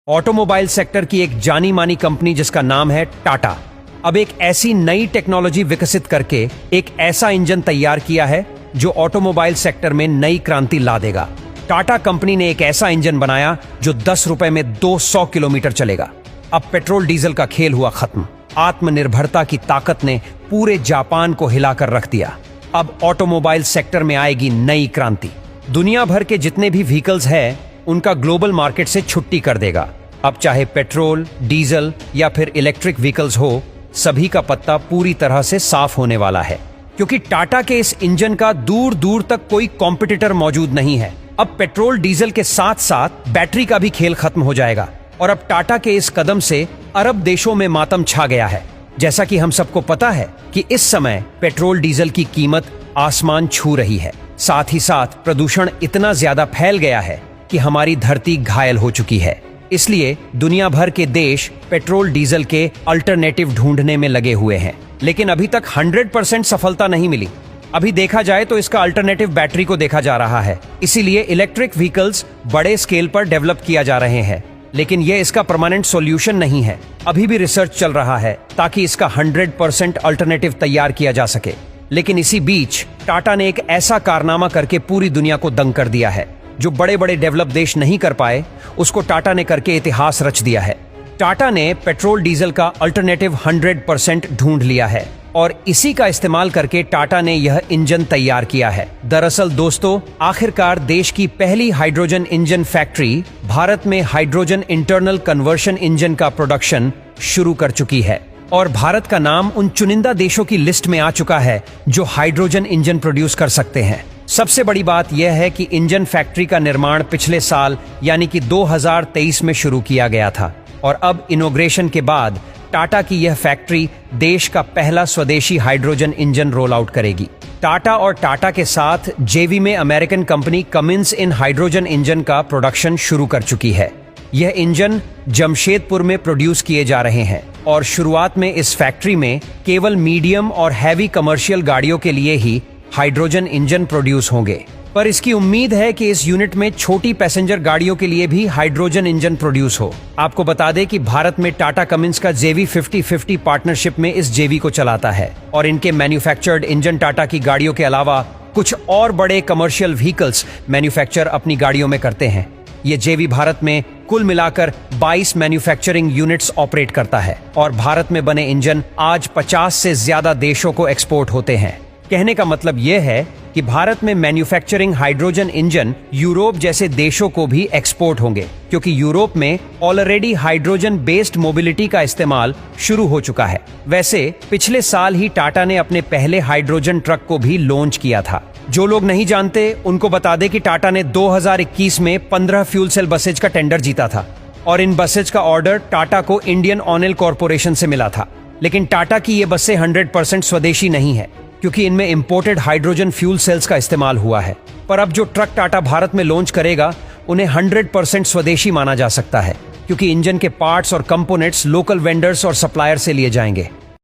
Automobile sector की एक जानी मानी कंपनी जिसका नाम है टाटा, अब एक ऐसी नई टेक्नोलॉजी विकसित करके एक ऐसा इंजन तैयार किया है जो ऑटोमोबाइल सेक्टर में नई क्रांति ला देगा। टाटा कंपनी ने एक ऐसा इंजन बनाया जो 10 रुपए में 200 किलोमीटर चलेगा। अब पेट्रोल डीजल का खेल हुआ खत्म। आत्मनिर्भरता की ताकत ने पूरे जापान को हिलाकर रख दिया। अब ऑटोमोबाइल सेक्टर में आएगी नई क्रांति। दुनिया भर के जितने भी व्हीकल्स हैं उनका ग्लोबल मार्केट से छुट्टी कर देगा। अब चाहे पेट्रोल, डीजल या फिर इलेक्ट्रिक व्हीकल्स हो, सभी का पत्ता पूरी तरह से साफ होने वाला है, क्योंकि टाटा के इस इंजन का दूर दूर तक कोई कॉम्पिटिटर मौजूद नहीं है। अब पेट्रोल डीजल के साथ साथ बैटरी का भी खेल खत्म हो जाएगा और अब टाटा के इस कदम से अरब देशों में मातम छा गया है। जैसा कि हम सबको पता है कि इस समय पेट्रोल डीजल की कीमत आसमान छू रही है। साथ ही साथ प्रदूषण इतना ज्यादा फैल गया है कि हमारी धरती घायल हो चुकी है। इसलिए दुनिया भर के देश पेट्रोल डीजल के अल्टरनेटिव ढूंढने में लगे हुए हैं, लेकिन अभी तक 100% सफलता नहीं मिली। अभी देखा जाए तो इसका अल्टरनेटिव बैटरी को देखा जा रहा है। इसीलिए इलेक्ट्रिक व्हीकल्स बड़े स्केल पर डेवलप किया जा रहे हैं, लेकिन यह इसका परमानेंट सॉल्यूशन नहीं है। अभी भी रिसर्च चल रहा है ताकि इसका 100% अल्टरनेटिव तैयार किया जा सके। लेकिन इसी बीच टाटा ने एक ऐसा कारनामा करके पूरी दुनिया को दंग कर दिया है। जो बड़े बड़े डेवलप देश नहीं कर पाए, उसको टाटा ने करके इतिहास रच दिया है। टाटा ने पेट्रोल डीजल का अल्टरनेटिव 100% ढूंढ लिया है और इसी का इस्तेमाल करके टाटा ने यह इंजन तैयार किया है। दरअसल दोस्तों, आखिरकार देश की पहली हाइड्रोजन इंजन फैक्ट्री भारत में हाइड्रोजन इंटरनल कन्वर्शन इंजन का प्रोडक्शन शुरू कर चुकी है और भारत का नाम उन चुनिंदा देशों की लिस्ट में आ चुका है जो हाइड्रोजन इंजन प्रोड्यूस कर सकते हैं। सबसे बड़ी बात यह है कि इंजन फैक्ट्री का निर्माण पिछले साल यानी कि 2023 में शुरू किया गया था और अब इनॉग्रेशन के बाद टाटा की यह फैक्ट्री देश का पहला स्वदेशी हाइड्रोजन इंजन रोल आउट करेगी। टाटा और टाटा के साथ जेवी में अमेरिकन कंपनी कमिंस इन हाइड्रोजन इंजन का प्रोडक्शन शुरू कर चुकी है। यह इंजन जमशेदपुर में प्रोड्यूस किए जा रहे हैं और शुरुआत में इस फैक्ट्री में केवल मीडियम और हैवी कमर्शियल गाड़ियों के लिए ही हाइड्रोजन इंजन प्रोड्यूस होंगे, पर इसकी उम्मीद है कि इस यूनिट में छोटी पैसेंजर गाड़ियों के लिए भी हाइड्रोजन इंजन प्रोड्यूस हो। आपको बता दें कि भारत में टाटा कमिंस का जेवी 50-50 पार्टनरशिप में इस जेवी को चलाता है और इनके मैन्युफैक्चर्ड इंजन टाटा की गाड़ियों के अलावा कुछ और बड़े कमर्शियल व्हीकल्स मैन्युफैक्चर अपनी गाड़ियों में करते हैं। ये जेवी भारत में कुल मिलाकर 22 मैन्युफैक्चरिंग यूनिट्स ऑपरेट करता है और भारत में बने इंजन आज 50 से ज्यादा देशों को एक्सपोर्ट होते हैं। कहने का मतलब यह है कि भारत में मैन्युफैक्चरिंग हाइड्रोजन इंजन यूरोप जैसे देशों को भी एक्सपोर्ट होंगे, क्योंकि यूरोप में ऑलरेडी हाइड्रोजन बेस्ड मोबिलिटी का इस्तेमाल शुरू हो चुका है। वैसे पिछले साल ही टाटा ने अपने पहले हाइड्रोजन ट्रक को भी लॉन्च किया था। जो लोग नहीं जानते उनको बता दें कि टाटा ने 2021 में 15 फ्यूल सेल बसेज का टेंडर जीता था और इन बसेज का ऑर्डर टाटा को इंडियन ऑयल कॉर्पोरेशन से मिला था। लेकिन टाटा की ये बसें 100% स्वदेशी नहीं है, क्योंकि इनमें इंपोर्टेड हाइड्रोजन फ्यूल सेल्स का इस्तेमाल हुआ है। पर अब जो ट्रक टाटा भारत में लॉन्च करेगा उन्हें 100% स्वदेशी माना जा सकता है, क्योंकि इंजन के पार्ट्स और कंपोनेंट्स लोकल वेंडर्स और सप्लायर से लिए जाएंगे।